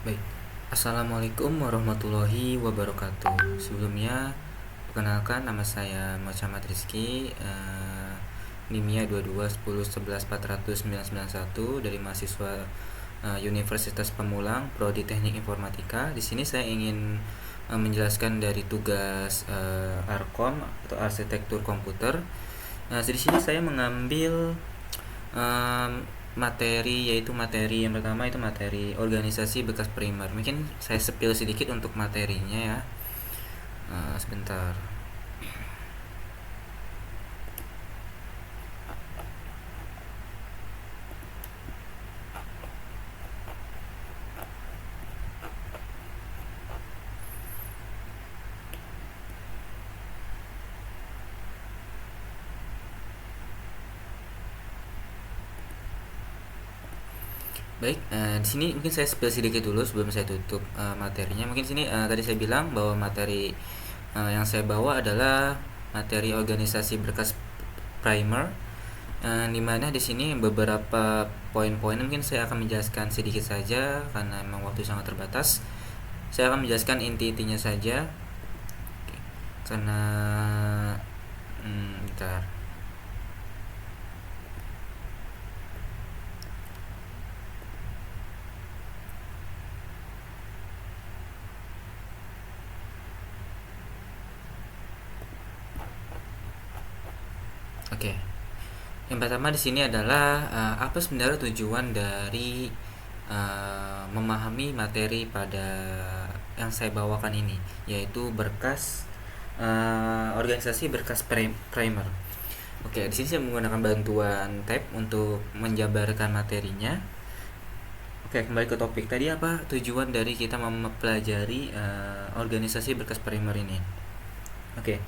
Baik, Assalamualaikum warahmatullahi wabarakatuh. Sebelumnya, perkenalkan nama saya Muhammad Rizky, NIMIA 22 10 11 400 991 dari mahasiswa Universitas Pamulang, Prodi Teknik Informatika. Di sini saya ingin menjelaskan dari tugas Arkom atau Arsitektur Komputer. Di sini saya mengambil um, materi, yaitu materi yang pertama itu materi organisasi bekas primer. Mungkin saya spill sedikit untuk materinya ya. Sebentar. Baik, di sini mungkin saya spill sedikit dulu sebelum saya tutup materinya. Mungkin sini tadi saya bilang bahwa materi yang saya bawa adalah materi organisasi berkas primer, di mana di sini beberapa poin-poin mungkin saya akan menjelaskan sedikit saja karena memang waktu sangat terbatas. Saya akan menjelaskan inti-intinya saja. Oke. Karena bentar. Oke. Yang pertama di sini adalah apa sebenarnya tujuan dari memahami materi pada yang saya bawakan ini, yaitu berkas organisasi berkas primer. Oke, di sini saya menggunakan bantuan tab untuk menjabarkan materinya. Oke, kembali ke topik tadi, apa tujuan dari kita mempelajari organisasi berkas primer ini? Oke,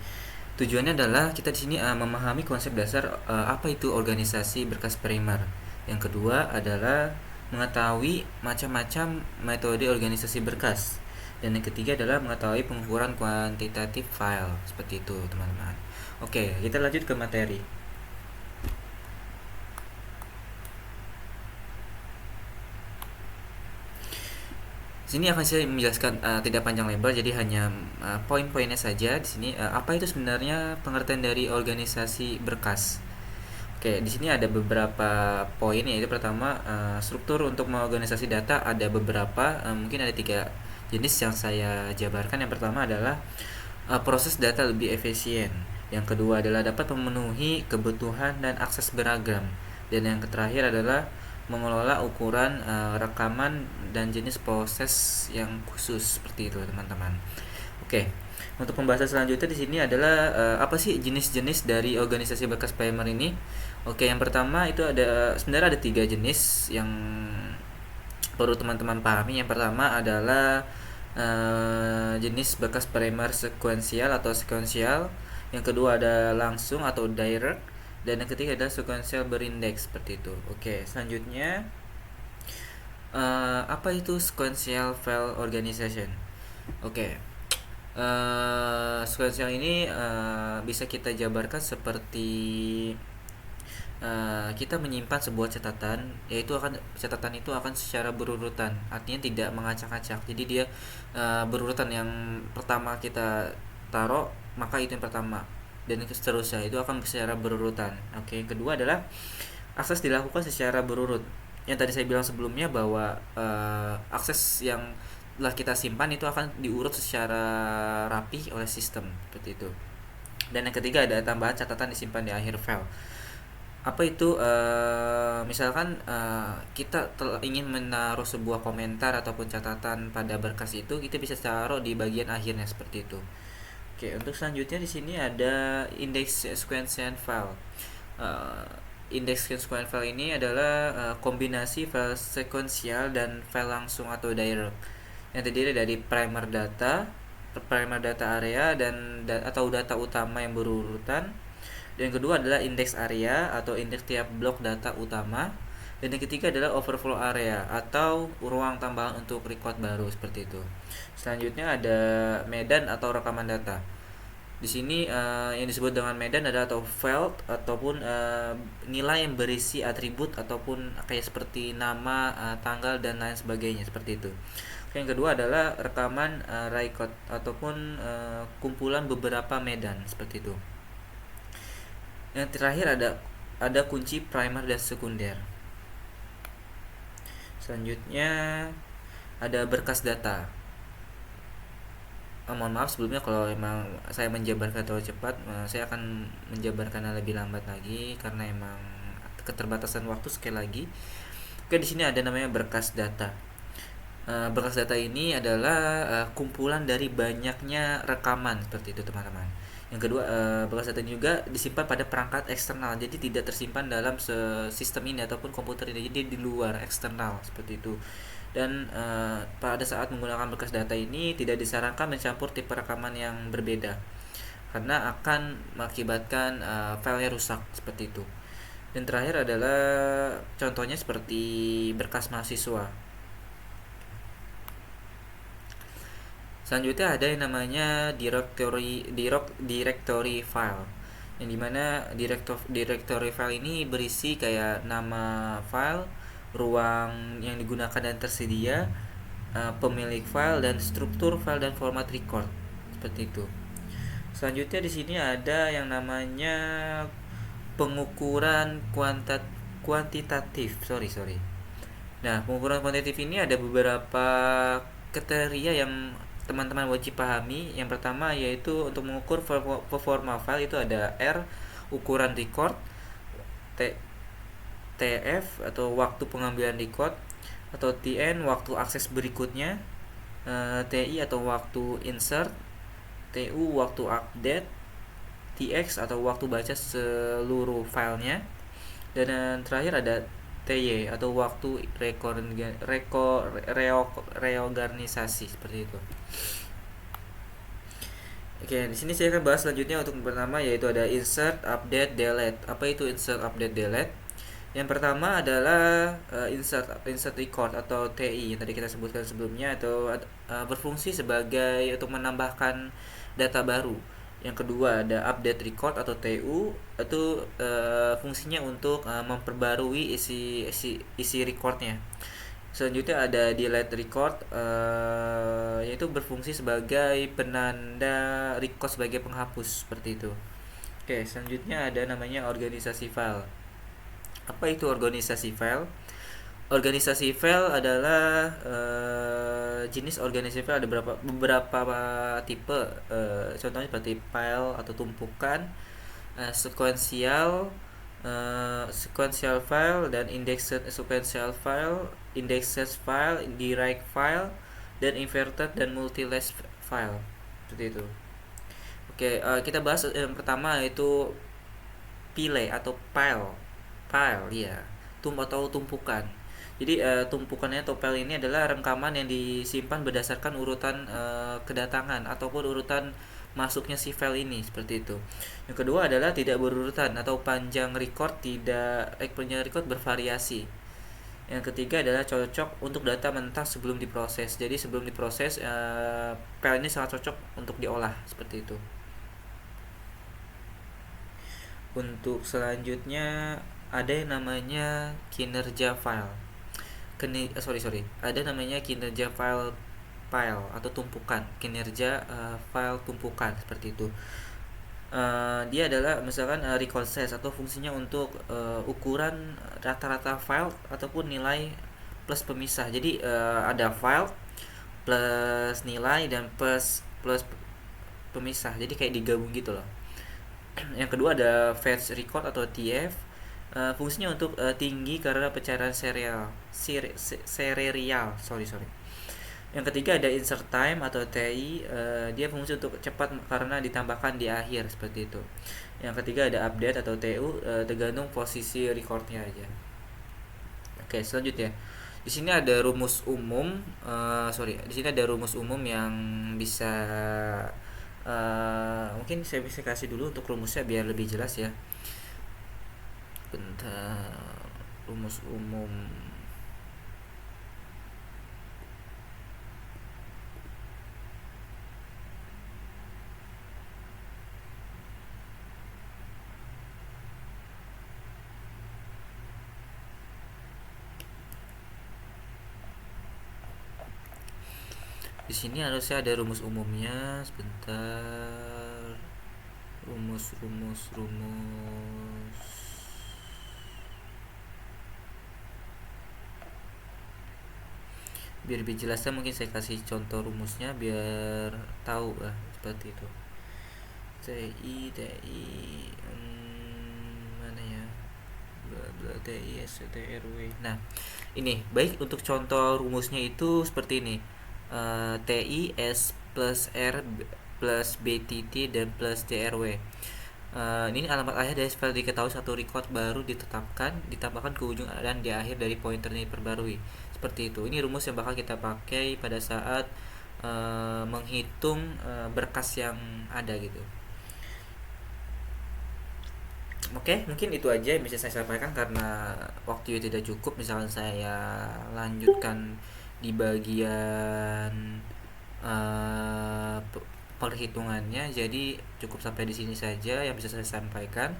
tujuannya adalah kita di sini memahami konsep dasar apa itu organisasi berkas primer. Yang kedua adalah mengetahui macam-macam metode organisasi berkas. Dan yang ketiga adalah mengetahui pengukuran kuantitatif file. Seperti itu, teman-teman. Oke, kita lanjut ke materi. Sini akan saya menjelaskan tidak panjang lebar, jadi hanya poin-poinnya saja. Di sini apa itu sebenarnya pengertian dari organisasi berkas? Oke, di sini ada beberapa poin, yaitu pertama struktur untuk mengorganisasi data ada beberapa, mungkin ada tiga jenis yang saya jabarkan. Yang pertama adalah proses data lebih efisien. Yang kedua adalah dapat memenuhi kebutuhan dan akses beragam. Dan yang terakhir adalah mengelola ukuran rekaman dan jenis proses yang khusus, seperti itu, teman-teman. Oke, untuk pembahasan selanjutnya di sini adalah apa sih jenis-jenis dari organisasi berkas primer ini? Oke, yang pertama itu sebenarnya ada tiga jenis yang perlu teman-teman pahami. Yang pertama adalah jenis berkas primer sekuensial atau sekuensial. Yang kedua ada langsung atau direct, dan yang ketiga adalah sekuensial berindeks, seperti itu. Oke, selanjutnya apa itu sequential file organization? Oke, sequential ini bisa kita jabarkan seperti kita menyimpan sebuah catatan, yaitu catatan itu akan secara berurutan, artinya tidak mengacak-acak. Jadi dia berurutan, yang pertama kita taruh maka itu yang pertama, dan seterusnya itu akan secara berurutan. Oke, yang kedua adalah akses dilakukan secara berurut. Yang tadi saya bilang sebelumnya bahwa akses yang telah kita simpan itu akan diurut secara rapi oleh sistem, seperti itu. Dan yang ketiga ada tambahan catatan disimpan di akhir file. Apa itu? Misalkan kita ingin menaruh sebuah komentar ataupun catatan pada berkas itu, kita bisa taruh di bagian akhirnya, seperti itu. Oke, untuk selanjutnya di sini ada index sequential file. Uh, Index sequential file ini adalah kombinasi file sekuensial dan file langsung atau direct, yang terdiri dari primer data area dan atau data utama yang berurutan. Dan yang kedua adalah indeks area atau indeks tiap blok data utama. Dan yang ketiga adalah overflow area atau ruang tambahan untuk record baru, seperti itu. Selanjutnya ada medan atau rekaman data. Di sini yang disebut dengan medan adalah atau field ataupun nilai yang berisi atribut ataupun kayak seperti nama, tanggal dan lain sebagainya, seperti itu. Yang kedua adalah rekaman record ataupun kumpulan beberapa medan seperti itu. Yang terakhir ada kunci primer dan sekunder. Selanjutnya ada berkas data. Mohon maaf sebelumnya kalau emang saya menjabarkan terlalu cepat, saya akan menjabarkan lebih lambat lagi karena emang keterbatasan waktu sekali lagi. Oke, di sini ada namanya berkas data. Berkas data ini adalah kumpulan dari banyaknya rekaman seperti itu teman-teman. Yang kedua, berkas data ini juga disimpan pada perangkat eksternal, jadi tidak tersimpan dalam sistem ini ataupun komputer ini, jadi di luar eksternal seperti itu. Dan pada saat menggunakan berkas data ini tidak disarankan mencampur tipe rekaman yang berbeda karena akan mengakibatkan filenya rusak seperti itu. Dan terakhir adalah contohnya seperti berkas mahasiswa. Selanjutnya ada yang namanya directory file, yang dimana directory file ini berisi kayak nama file, ruang yang digunakan dan tersedia, pemilik file, dan struktur file dan format record seperti itu. Selanjutnya di sini ada yang namanya pengukuran kuantitatif. Sorry. Nah, pengukuran kuantitatif ini ada beberapa kriteria yang teman-teman wajib pahami. Yang pertama yaitu untuk mengukur performa file itu ada R, ukuran record, TF atau waktu pengambilan record, atau TN waktu akses berikutnya, TI atau waktu insert, TU waktu update, TX atau waktu baca seluruh filenya, dan terakhir ada TY atau waktu reorganisasi seperti itu. Oke, di sini saya akan bahas selanjutnya untuk pertama yaitu ada insert, update, delete. Apa itu insert, update, delete? Yang pertama adalah insert record atau TI yang tadi kita sebutkan sebelumnya, atau berfungsi sebagai untuk menambahkan data baru. Yang kedua ada update record atau TU, itu fungsinya untuk memperbarui isi recordnya. Selanjutnya ada delete record, yaitu berfungsi sebagai penanda record sebagai penghapus seperti itu. Oke, selanjutnya ada namanya organisasi file. Apa itu organisasi file? Organisasi file adalah jenis organisasi file ada beberapa tipe. Contohnya seperti file atau tumpukan, sequential file, dan indexed sequential file, indexed file, direct file, dan inverted dan multi-less file seperti itu. Oke, kita bahas yang pertama yaitu pile atau file ya, atau tumpukan. Jadi tumpukannya atau file ini adalah rekaman yang disimpan berdasarkan urutan kedatangan ataupun urutan masuknya si file ini seperti itu. Yang kedua adalah tidak berurutan atau panjang record bervariasi. Yang ketiga adalah cocok untuk data mentah sebelum diproses. Jadi sebelum diproses file ini sangat cocok untuk diolah seperti itu. Untuk selanjutnya ada yang namanya kinerja file. Ada namanya kinerja file atau tumpukan, kinerja file tumpukan seperti itu. Dia adalah misalkan record size atau fungsinya untuk ukuran rata-rata file ataupun nilai plus pemisah. Jadi ada file plus nilai dan plus pemisah. Jadi kayak digabung gitu loh. Yang kedua ada fetch record atau TF. Fungsinya untuk tinggi karena pencarian serial. Yang ketiga ada insert time atau TI. Dia fungsi untuk cepat karena ditambahkan di akhir seperti itu. Yang ketiga ada update atau TU, tergantung posisi recordnya aja. Oke, selanjutnya di sini ada rumus umum. Di sini ada rumus umum yang bisa mungkin saya bisa kasih dulu untuk rumusnya biar lebih jelas ya. Bentar, rumus umum. Di sini harusnya ada rumus umumnya. Sebentar. Rumus. Biar lebih jelasnya mungkin saya kasih contoh rumusnya biar tahu lah seperti itu. TI mana ya, bla bla TI STRW. Nah ini baik, untuk contoh rumusnya itu seperti ini. TI S plus R plus BTT dan plus TRW. Ini alamat akhir dari file diketahui satu record baru ditetapkan, ditambahkan ke ujung dan di akhir dari pointer ini diperbarui. Seperti itu. Ini rumus yang bakal kita pakai pada saat menghitung berkas yang ada gitu. Oke, mungkin itu aja yang bisa saya sampaikan karena waktu tidak cukup. Misalkan saya lanjutkan di bagian perhitungannya, jadi cukup sampai di sini saja yang bisa saya sampaikan.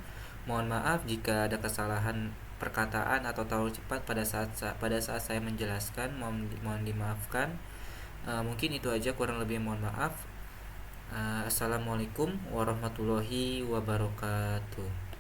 Mohon maaf jika ada kesalahan perkataan atau terlalu cepat pada saat saya menjelaskan. Mohon dimaafkan. Mungkin itu aja, kurang lebih mohon maaf. Assalamualaikum warahmatullahi wabarakatuh.